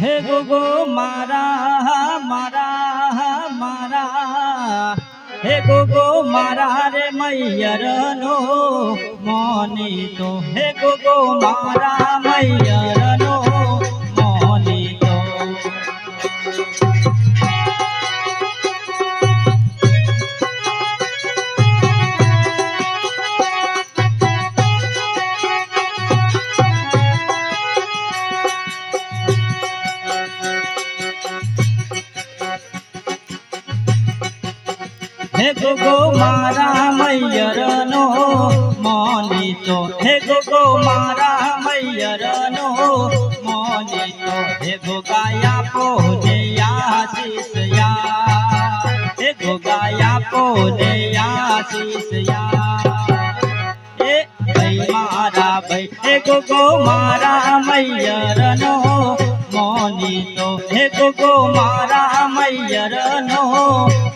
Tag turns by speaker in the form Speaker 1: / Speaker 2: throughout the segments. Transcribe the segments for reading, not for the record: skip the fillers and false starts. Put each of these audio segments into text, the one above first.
Speaker 1: हे गोगो मारा मारा मारा हे गोगो मारा रे मैयर नो मोनी तो हे गोगो मारा मैयर नो मोनी तो हे गोगो मारा मैयर नो मोनी तो हे गोगो मारा मैयर नो मोनी तो हे गोगाया पोने आशीष या हे गोगाया पोने आशीष या ए भाई मारा भाई हे गोगो मारा मैयर नो मोनी तो हे गोगो मारा मैयर नो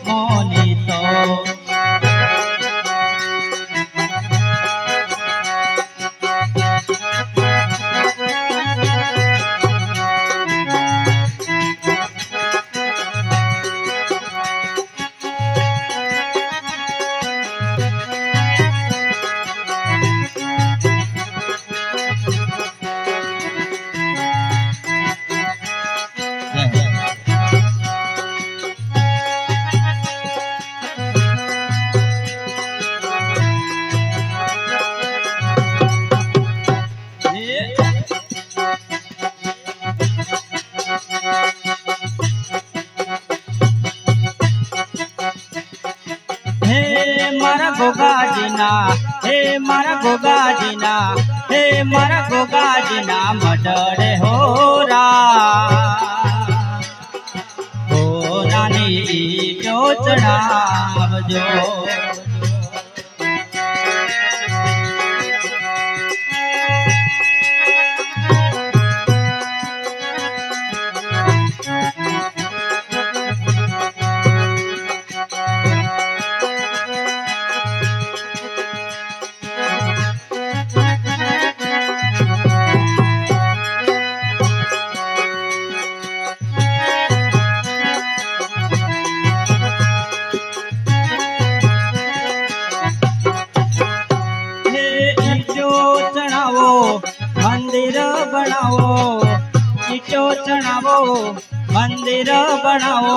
Speaker 1: मोनी तो मारा गोगा जीना हे मारा गोगा जीना हे मारा गोगा जीना मडरे हो रा हो रानी चोचड़ा जो मंदिर बनाओ ईटो चढ़ावो मंदिर बनाओ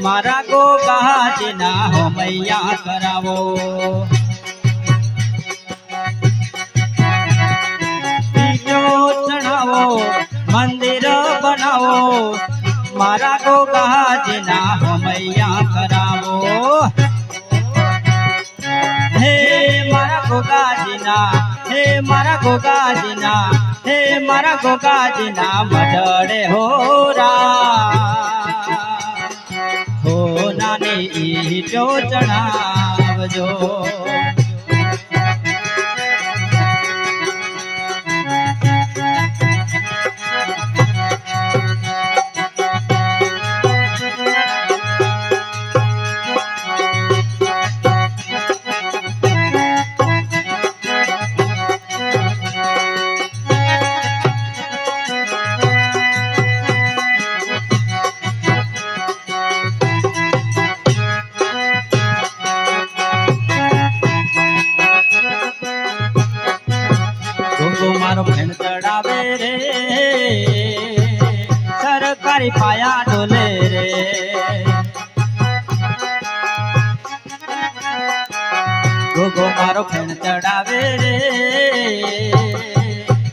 Speaker 1: मारा गोगा जीना हो मैया करावो ईटो चढ़ावो मंदिर बनाओ मारा गोगा जीना हो मैया करावो हे मारा गोगा जीना हे मारा गोगा जीना हे मारा गोगा जीना मडरे हो रा हो नानी ईटो चढ़ावजो मारो फेन चढ़ावे रे सरकारी पाया डोले रे गोगो मारो फेन चढ़ावे रे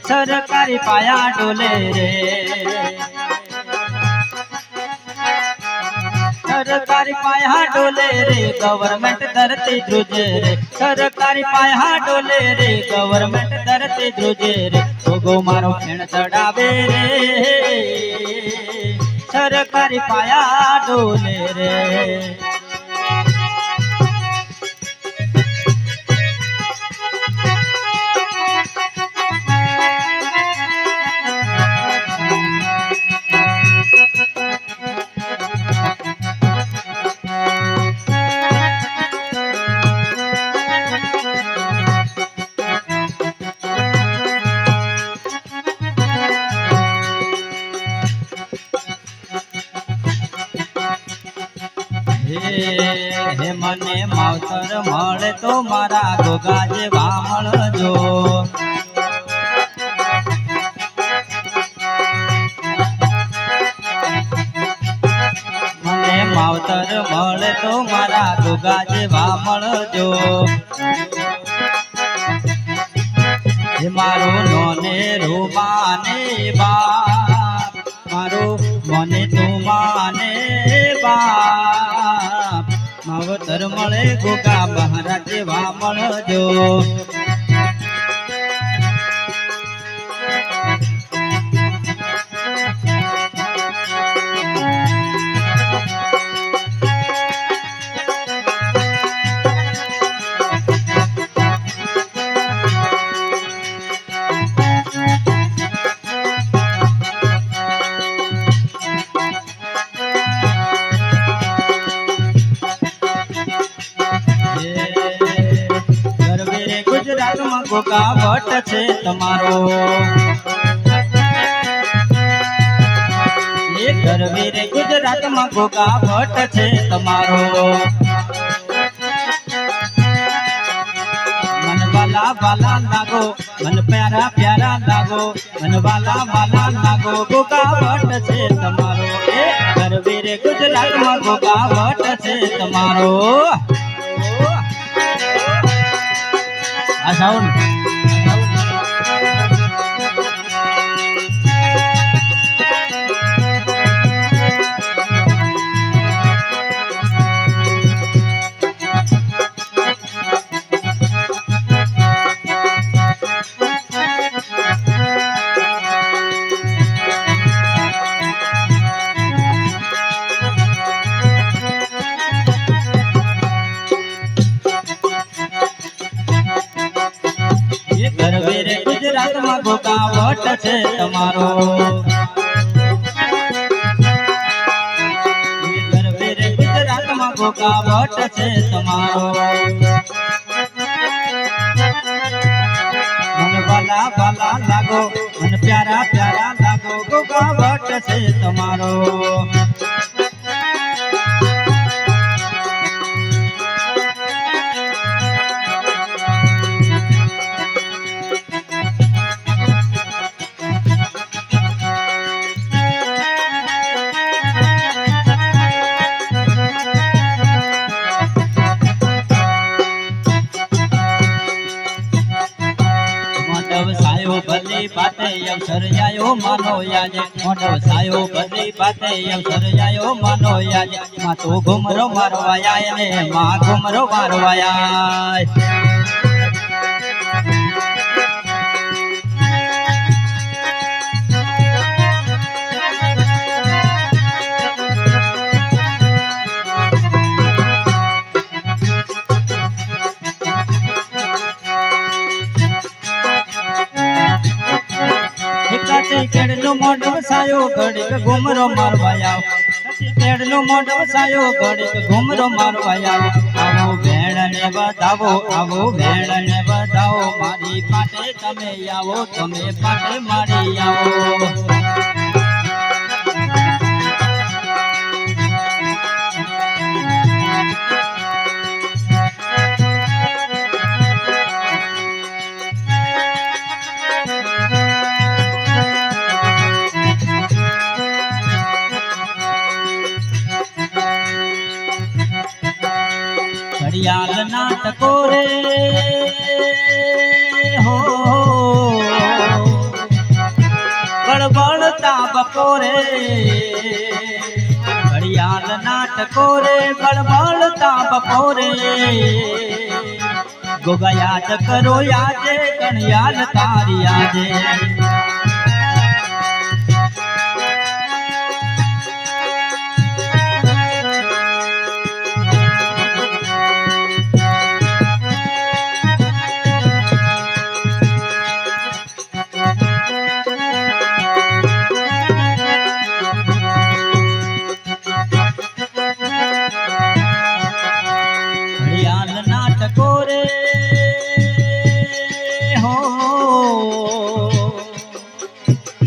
Speaker 1: सरकारी पाया डोले रे सरकारी पाया डोले रे गवर्नमेंट धरती ध्रुजे रे सरकारी पाया डोले रे गवर्नमेंट धरती ध्रुजे रे गोगो मारो फेण चढ़ावे रे सरकारी पाया डोले रे હે મને માવતર મળે તો મારા ગોગા જેવા મળજો મને માવતર મળે તો મારા ગોગા જેવા મળજો હે મારો નોને રૂમાને બાપ મારો મને તું માને બાપ માવતર મળે ગોગા મહારાજ જેવા મળજો ગુજરાતમાં ગોગા ભટ્ટ છે તમારો એ ગરવીરે ગુજરાતમાં ગોગા ભટ્ટ છે તમારો મન વાલા વાલા લાગો મન પ્યારા પ્યારા લાગો મન વાલા વાલા લાગો ગોગા ભટ્ટ છે તમારો એ ગરવીરે ગુજરાતમાં ગોગા ભટ્ટ છે તમારો આ સાઉન્ડ ગરવીરે ગુજરાતમાં ગોગા ભટ્ટ છે તમારો ગરવીરે ગુજરાતમાં ગોગા ભટ્ટ છે તમારો મન વાલા વાલા લાગો મન પ્યારા પ્યારા લાગો ગોગા ભટ્ટ છે તમારો ભલી બાતે અવસર આયો માનો યાજે મોટો સાયો ભલી બાતે અવસર આયો માનો યાજે માં તો ઘુમરો મારવાયા ને માં ઘુમરો મારવાયા કેડનો મોઢો સાયો ઘડીક ઘુમરો મારવાયા કેડનો મોઢો સાયો ઘડીક ઘુમરો મારવાયા આવો ભેણ ને બતાવો આવો ભેણ ને બતાવો મારી પાટે તમે આવો તમે પાટે મારી આવો घड़ियाल नाटको रे हो बड़बड़ता बपोरे घड़ियाल नाटको रे बड़बड़ता बपोरे गोगा याद करो याजे घड़ियाल तारी याजे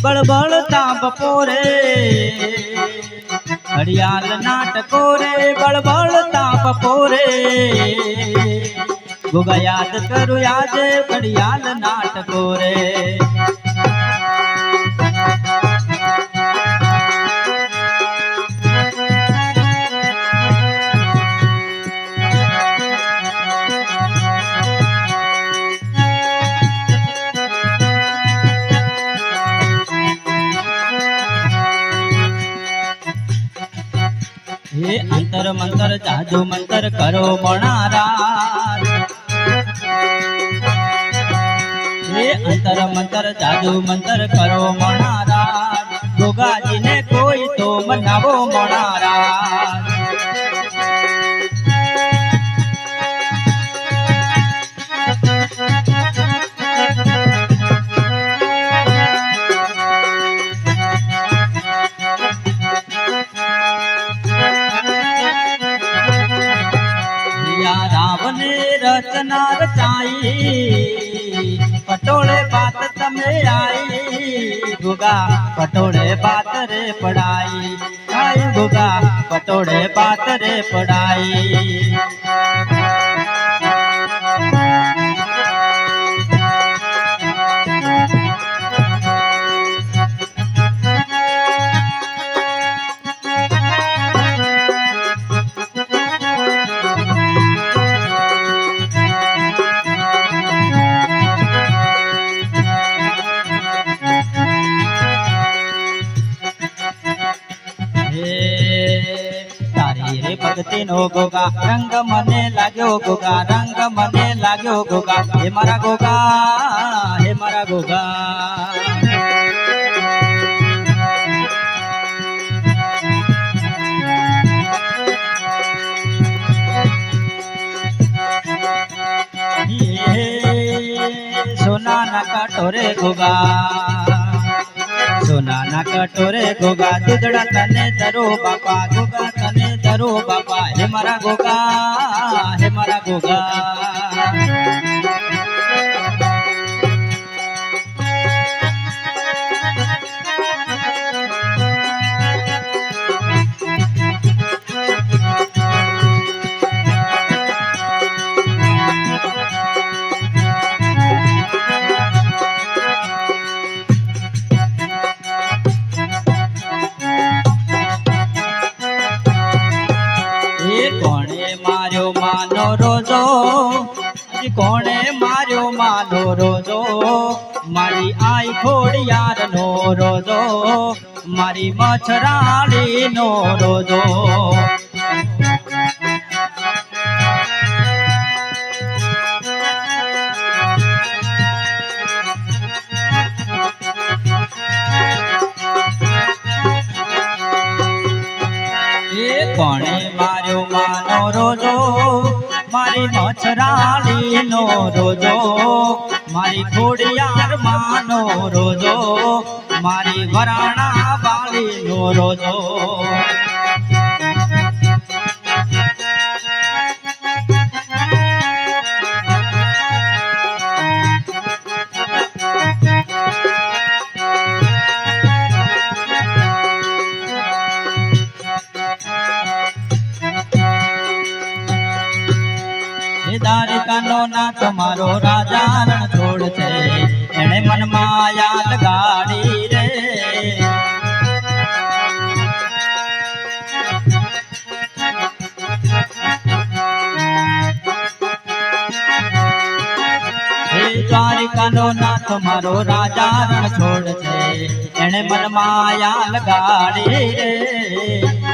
Speaker 1: बड़बड़ता बपोरे घड़ियाल नाटको रे बड़बड़ ताप पोरे गोगा याद करू आज घड़ियाल नाटको रे हे अंतर मंतर जादू मंतर करो मणारा हे अंतर मंतर जादू मंतर करो मणारा गोगा जी ने कोई तो मनावो मणारा रचना रचाई पटोले बात तमे आई गोगा पटोले बात रे पढ़ाई आई गोगा पटोले बात रे पढ़ाई रे भक्ति नो गोगा रंग मने लाग्यो गोगा रंग मने लाग्यो गोगा हे मारा गोगा हे मारा गोगा सोना ना कटोरे गोगा सोना ना कटोरे गोगा दूधड़ा तने दरो बापा गोगा तने दरो बापा हे मारा गोगा हे मारा गोगा मानो रोजो कोणे मार्यो मानो रोजो मारी आई खोड़ियार नो रोजो मारी मछराली नो रोजो कोणे मार्यो मानो रोजो मारी मछराली नो रोजो मारी खोड़ियार मानो रोजो मारी वराणा वाली नो रोजो द्वारिकानो ना तुम्हारो राजा रण छोड़ छे एने मन माया लगाड़ी रे द्वारिकानो ना तुम्हारो राजा रण छोड़ छे एने मन माया लगाड़ी रे